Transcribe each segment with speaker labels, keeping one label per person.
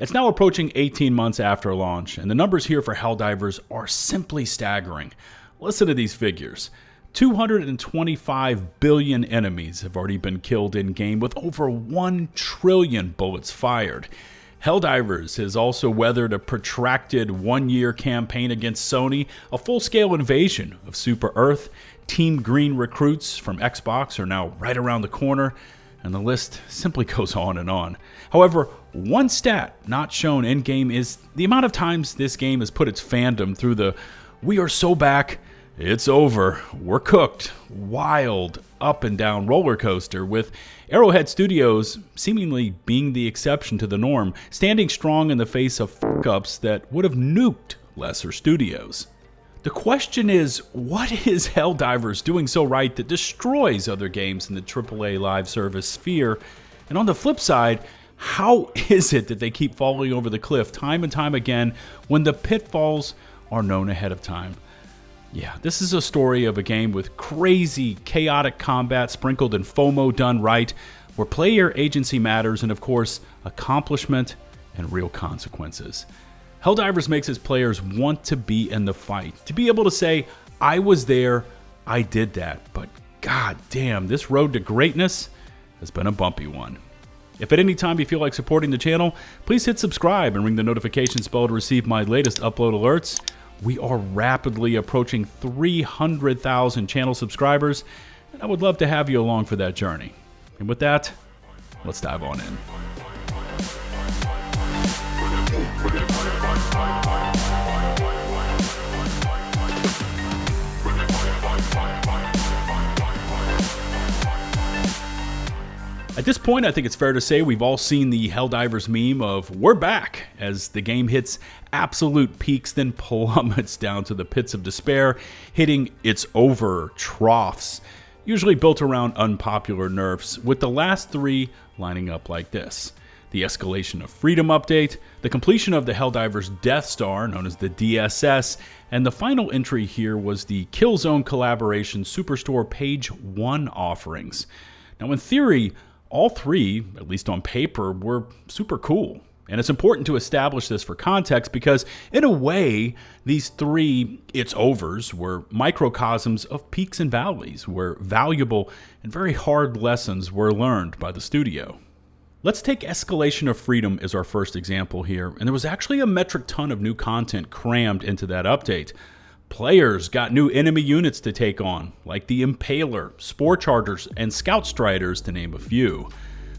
Speaker 1: It's now approaching 18 months after launch, and the numbers here for Helldivers are simply staggering. Listen to these figures. 225 billion enemies have already been killed in-game, with over 1 trillion bullets fired. Helldivers has also weathered a protracted one-year campaign against Sony, a full-scale invasion of Super Earth. Team Green recruits from Xbox are now right around the corner, and the list simply goes on and on. However, one stat not shown in-game is the amount of times this game has put its fandom through the "we are so back, it's over, we're cooked" wild up and down roller coaster, with Arrowhead Studios seemingly being the exception to the norm, standing strong in the face of fuck-ups that would have nuked lesser studios. The question is, what is Helldivers doing so right that destroys other games in the AAA live service sphere? And on the flip side, how is it that they keep falling over the cliff time and time again when the pitfalls are known ahead of time? Yeah, this is a story of a game with crazy, chaotic combat sprinkled in FOMO done right, where player agency matters and, of course, accomplishment and real consequences. Helldivers makes its players want to be in the fight, to be able to say, "I was there, I did that," but god damn, this road to greatness has been a bumpy one. If at any time you feel like supporting the channel, please hit subscribe and ring the notifications bell to receive my latest upload alerts. We are rapidly approaching 300,000 channel subscribers, and I would love to have you along for that journey. And with that, let's dive on in. At this point, I think it's fair to say we've all seen the Helldivers meme of "we're back" as the game hits absolute peaks, then plummets down to the pits of despair, hitting "it's over" troughs, usually built around unpopular nerfs, with the last three lining up like this: the Escalation of Freedom update, the completion of the Helldivers Death Star, known as the DSS, and the final entry here was the Killzone collaboration Superstore Page 1 offerings. Now, in theory, all three, at least on paper, were super cool. And it's important to establish this for context because, in a way, these three "it's overs" were microcosms of peaks and valleys, where valuable and very hard lessons were learned by the studio. Let's take Escalation of Freedom as our first example here, and there was actually a metric ton of new content crammed into that update. Players got new enemy units to take on, like the Impaler, Spore Chargers, and Scout Striders, to name a few.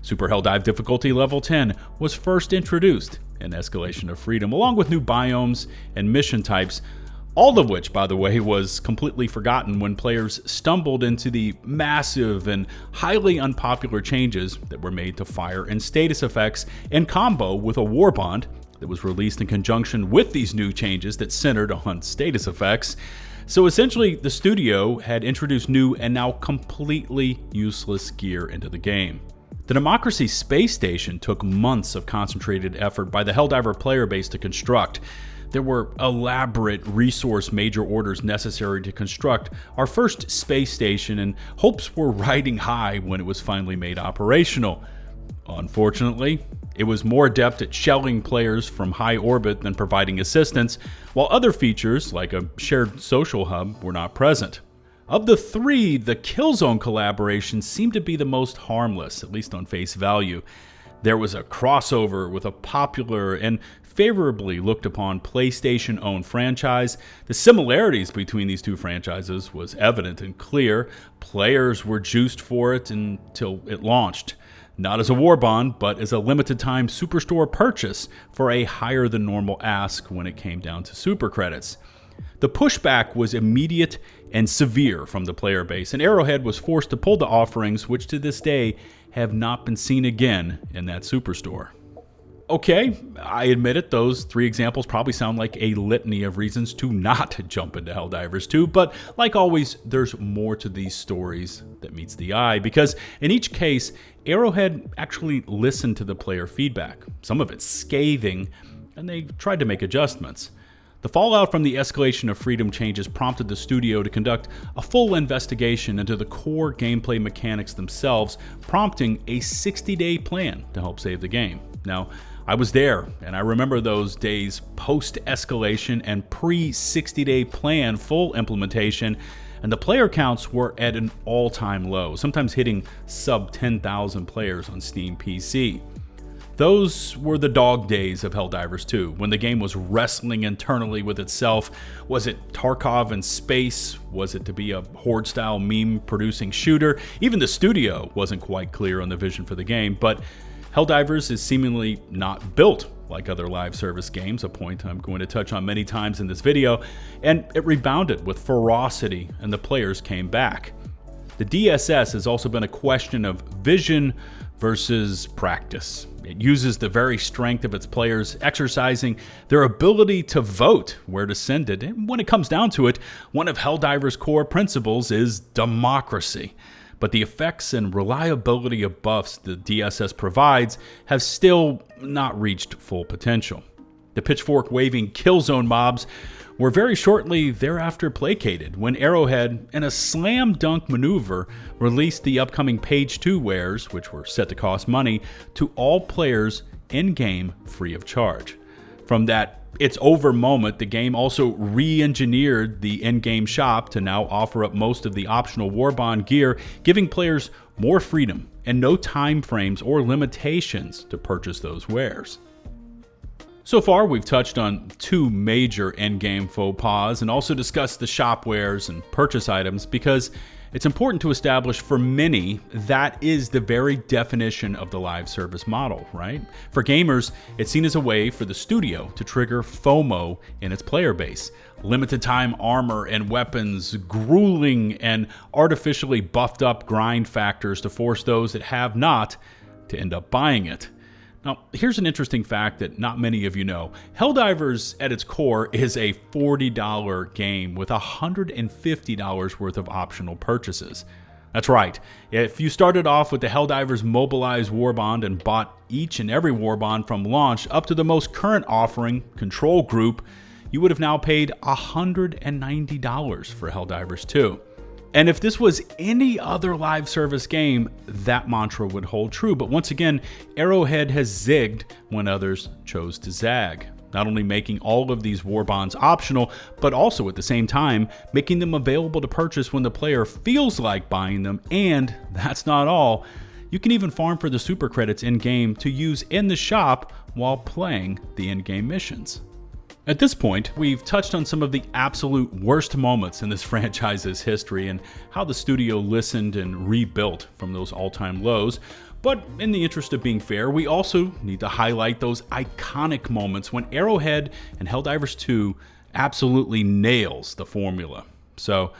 Speaker 1: Super Helldive difficulty level 10 was first introduced in Escalation of Freedom, along with new biomes and mission types, all of which, by the way, was completely forgotten when players stumbled into the massive and highly unpopular changes that were made to fire and status effects in combo with a war bond that was released in conjunction with these new changes that centered on status effects. So essentially, the studio had introduced new and now completely useless gear into the game. The 𝗗𝗄𝗃 space station took months of concentrated effort by the Helldiver player base to construct. There were elaborate resource major orders necessary to construct our first space station, and hopes were riding high when it was finally made operational. Unfortunately, it was more adept at shelling players from high orbit than providing assistance, while other features, like a shared social hub, were not present. Of the three, the Killzone collaboration seemed to be the most harmless, at least on face value. There was a crossover with a popular and favorably looked upon PlayStation-owned franchise. The similarities between these two franchises was evident and clear. Players were juiced for it until it launched. Not as a war bond, but as a limited time Superstore purchase for a higher than normal ask when it came down to super credits. The pushback was immediate and severe from the player base, and Arrowhead was forced to pull the offerings, which to this day have not been seen again in that Superstore. Okay, I admit it, those three examples probably sound like a litany of reasons to not jump into Helldivers 2, but like always, there's more to these stories that meets the eye, because in each case, Arrowhead actually listened to the player feedback, some of it scathing, and they tried to make adjustments. The fallout from the Escalation of Freedom changes prompted the studio to conduct a full investigation into the core gameplay mechanics themselves, prompting a 60-day plan to help save the game. Now, I was there, and I remember those days post-escalation and pre-60-day plan full implementation, and the player counts were at an all-time low, sometimes hitting sub 10,000 players on Steam PC. Those were the dog days of Helldivers 2, when the game was wrestling internally with itself. Was it Tarkov in space? Was it to be a Horde-style meme-producing shooter? Even the studio wasn't quite clear on the vision for the game, but Helldivers is seemingly not built like other live service games, a point I'm going to touch on many times in this video, and it rebounded with ferocity and the players came back. The DSS has also been a question of vision versus practice. It uses the very strength of its players exercising their ability to vote where to send it, and when it comes down to it, one of Helldivers' core principles is democracy. But the effects and reliability of buffs the DSS provides have still not reached full potential. The pitchfork-waving Killzone mobs were very shortly thereafter placated when Arrowhead, in a slam-dunk maneuver, released the upcoming Page 2 wares, which were set to cost money, to all players in-game free of charge. From that it's over moment, the game also re-engineered the in-game shop to now offer up most of the optional Warbond gear, giving players more freedom and no time frames or limitations to purchase those wares. So far, we've touched on two major in-game faux pas and also discussed the shop wares and purchase items because it's important to establish for many that is the very definition of the live service model, right? For gamers, it's seen as a way for the studio to trigger FOMO in its player base. Limited time armor and weapons, grueling and artificially buffed up grind factors to force those that have not to end up buying it. Now, here's an interesting fact that not many of you know. Helldivers, at its core, is a $40 game with $150 worth of optional purchases. That's right. If you started off with the Helldivers Mobilized Warbond and bought each and every Warbond from launch up to the most current offering, Control Group, you would have now paid $190 for Helldivers 2. And if this was any other live service game, that mantra would hold true. But once again, Arrowhead has zigged when others chose to zag. Not only making all of these Warbonds optional, but also at the same time, making them available to purchase when the player feels like buying them. And that's not all. You can even farm for the super credits in-game to use in the shop while playing the in-game missions. At this point, we've touched on some of the absolute worst moments in this franchise's history and how the studio listened and rebuilt from those all-time lows. But in the interest of being fair, we also need to highlight those iconic moments when Arrowhead and Helldivers 2 absolutely nails the formula. So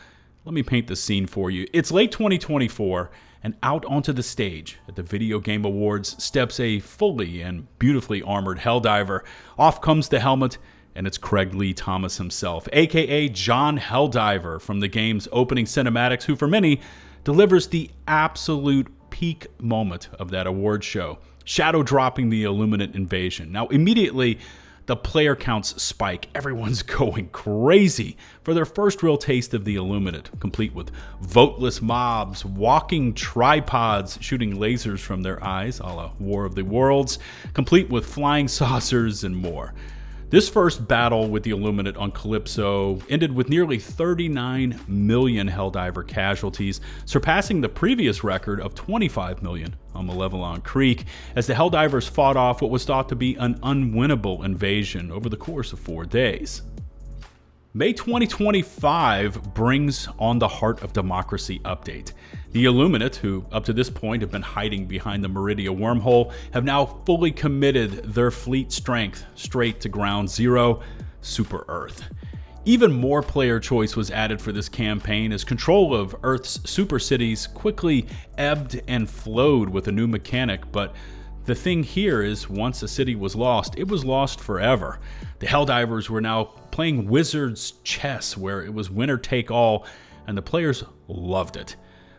Speaker 1: let me paint the scene for you. It's late 2024, and out onto the stage at the Video Game Awards steps a fully and beautifully armored Helldiver. Off comes the helmet, and it's Craig Lee Thomas himself, aka John Helldiver from the game's opening cinematics, who for many delivers the absolute peak moment of that award show, shadow dropping the Illuminate invasion. Now immediately the player counts spike. Everyone's going crazy for their first real taste of the Illuminate, complete with voteless mobs, walking tripods shooting lasers from their eyes, a la War of the Worlds, complete with flying saucers and more. This first battle with the Illuminate on Calypso ended with nearly 39 million Helldiver casualties, surpassing the previous record of 25 million on Malevelon Creek, as the Helldivers fought off what was thought to be an unwinnable invasion over the course of 4 days. May 2025 brings on the Heart of Democracy update. The Illuminate, who up to this point have been hiding behind the Meridia wormhole, have now fully committed their fleet strength straight to Ground Zero, Super Earth. Even more player choice was added for this campaign as control of Earth's super cities quickly ebbed and flowed with a new mechanic, but the thing here is once a city was lost, it was lost forever. The Helldivers were now playing Wizard's chess, where it was winner take all, and the players loved it.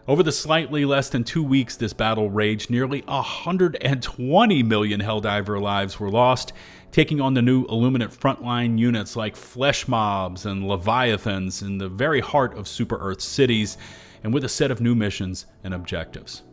Speaker 1: Over the slightly less than 2 weeks this battle raged, nearly 120 million Helldiver lives were lost, taking on the new Illuminate frontline units like Flesh Mobs and Leviathans in the very heart of Super Earth cities, and with a set of new missions and objectives.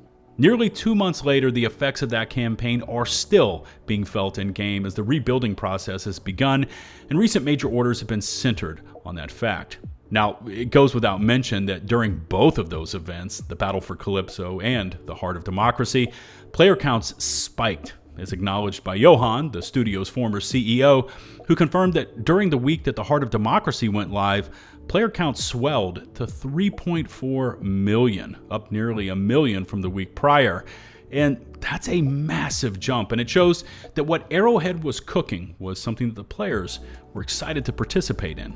Speaker 1: Nearly 2 months later, the effects of that campaign are still being felt in-game as the rebuilding process has begun, and recent major orders have been centered on that fact. Now, it goes without mention that during both of those events, the Battle for 𝗗𝗄𝗄 and the Heart of Democracy, player counts spiked, as acknowledged by Johan, the studio's former CEO, who confirmed that during the week that the Heart of Democracy went live, player count swelled to 3.4 million, up nearly a million from the week prior. And that's a massive jump, and it shows that what Arrowhead was cooking was something that the players were excited to participate in.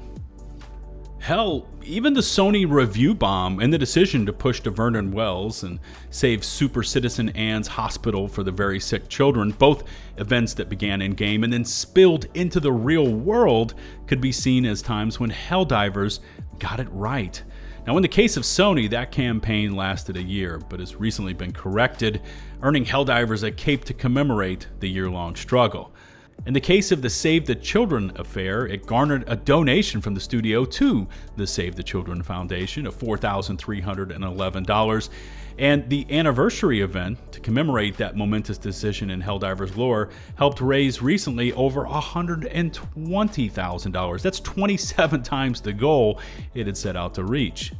Speaker 1: Hell, even the Sony review bomb and the decision to push to Vernon Wells and save Super Citizen Anne's hospital for the very sick children, both events that began in-game and then spilled into the real world, could be seen as times when Helldivers got it right. Now, in the case of Sony, that campaign lasted a year, but has recently been corrected, earning Helldivers a cape to commemorate the year-long struggle. In the case of the Save the Children affair, it garnered a donation from the studio to the Save the Children Foundation of $4,311, and the anniversary event to commemorate that momentous decision in Helldivers lore helped raise recently over $120,000. That's 27 times the goal it had set out to reach.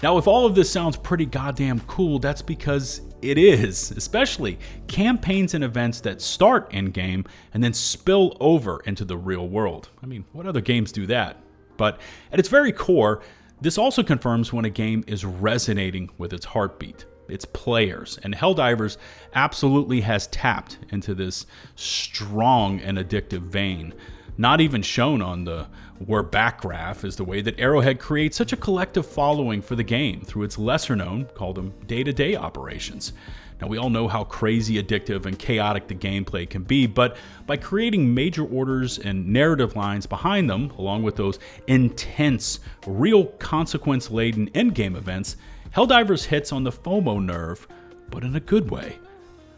Speaker 1: Now, if all of this sounds pretty goddamn cool, that's because it is, especially campaigns and events that start in-game and then spill over into the real world. I mean, what other games do that? But at its very core, this also confirms when a game is resonating with its heartbeat, its players, and Helldivers absolutely has tapped into this strong and addictive vein. Not even shown on the We're Back graph is the way that Arrowhead creates such a collective following for the game through its lesser-known, call them day-to-day operations. Now, we all know how crazy, addictive, and chaotic the gameplay can be, but by creating major orders and narrative lines behind them, along with those intense, real consequence-laden endgame events, Helldivers hits on the FOMO nerve, but in a good way.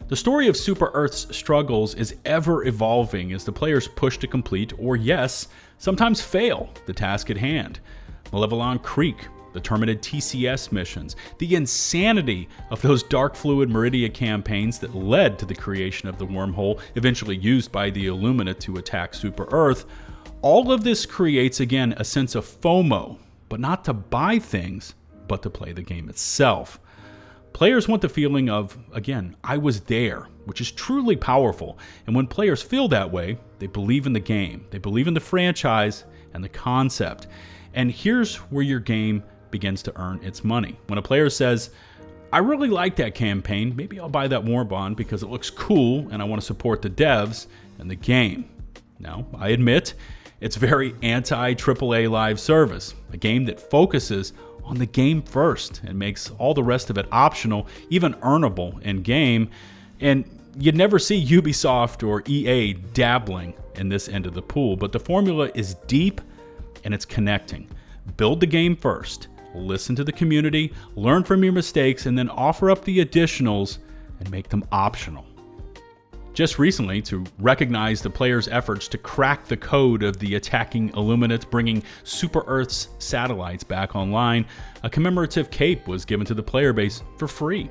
Speaker 1: The story of Super Earth's struggles is ever evolving as the players push to complete, or yes, sometimes fail, the task at hand. Malevelon Creek, the Terminated TCS missions, the insanity of those Dark Fluid Meridia campaigns that led to the creation of the wormhole eventually used by the Illumina to attack Super Earth, all of this creates again a sense of FOMO, but not to buy things, but to play the game itself. Players want the feeling of, again, I was there, which is truly powerful. And when players feel that way, they believe in the game, they believe in the franchise and the concept. And here's where your game begins to earn its money. When a player says, I really like that campaign, maybe I'll buy that war bond because it looks cool and I want to support the devs and the game. Now, I admit, it's very anti-AAA live service, a game that focuses on the game first and makes all the rest of it optional, even earnable in game. And you'd never see Ubisoft or EA dabbling in this end of the pool, but the formula is deep and it's connecting. Build the game first, listen to the community, learn from your mistakes, and then offer up the additionals and make them optional. Just recently, to recognize the players' efforts to crack the code of the attacking Illuminates, bringing Super Earth's satellites back online, a commemorative cape was given to the player base for free.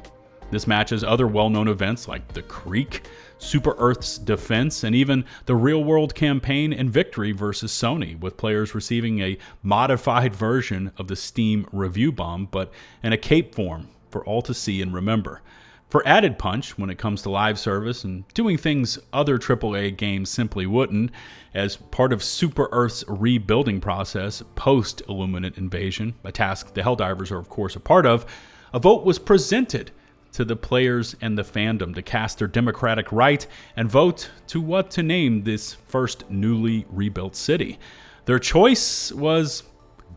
Speaker 1: This matches other well-known events like the Creek, Super Earth's defense, and even the real-world campaign and victory versus Sony, with players receiving a modified version of the Steam review bomb, but in a cape form for all to see and remember. For added punch when it comes to live service and doing things other AAA games simply wouldn't, as part of Super Earth's rebuilding process post-Illuminate invasion, a task the Helldivers are of course a part of, a vote was presented to the players and the fandom to cast their democratic right and vote to what to name this first newly rebuilt city. Their choice was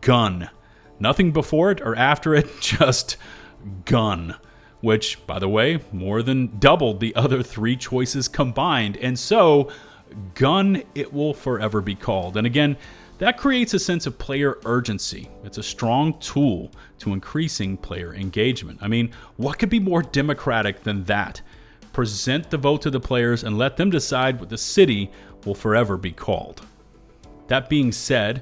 Speaker 1: Gun. Nothing before it or after it, just Gun. Which, by the way, more than doubled the other three choices combined. And so, Gun it will forever be called. And again, that creates a sense of player urgency. It's a strong tool to increasing player engagement. I mean, what could be more democratic than that? Present the vote to the players and let them decide what the city will forever be called. That being said,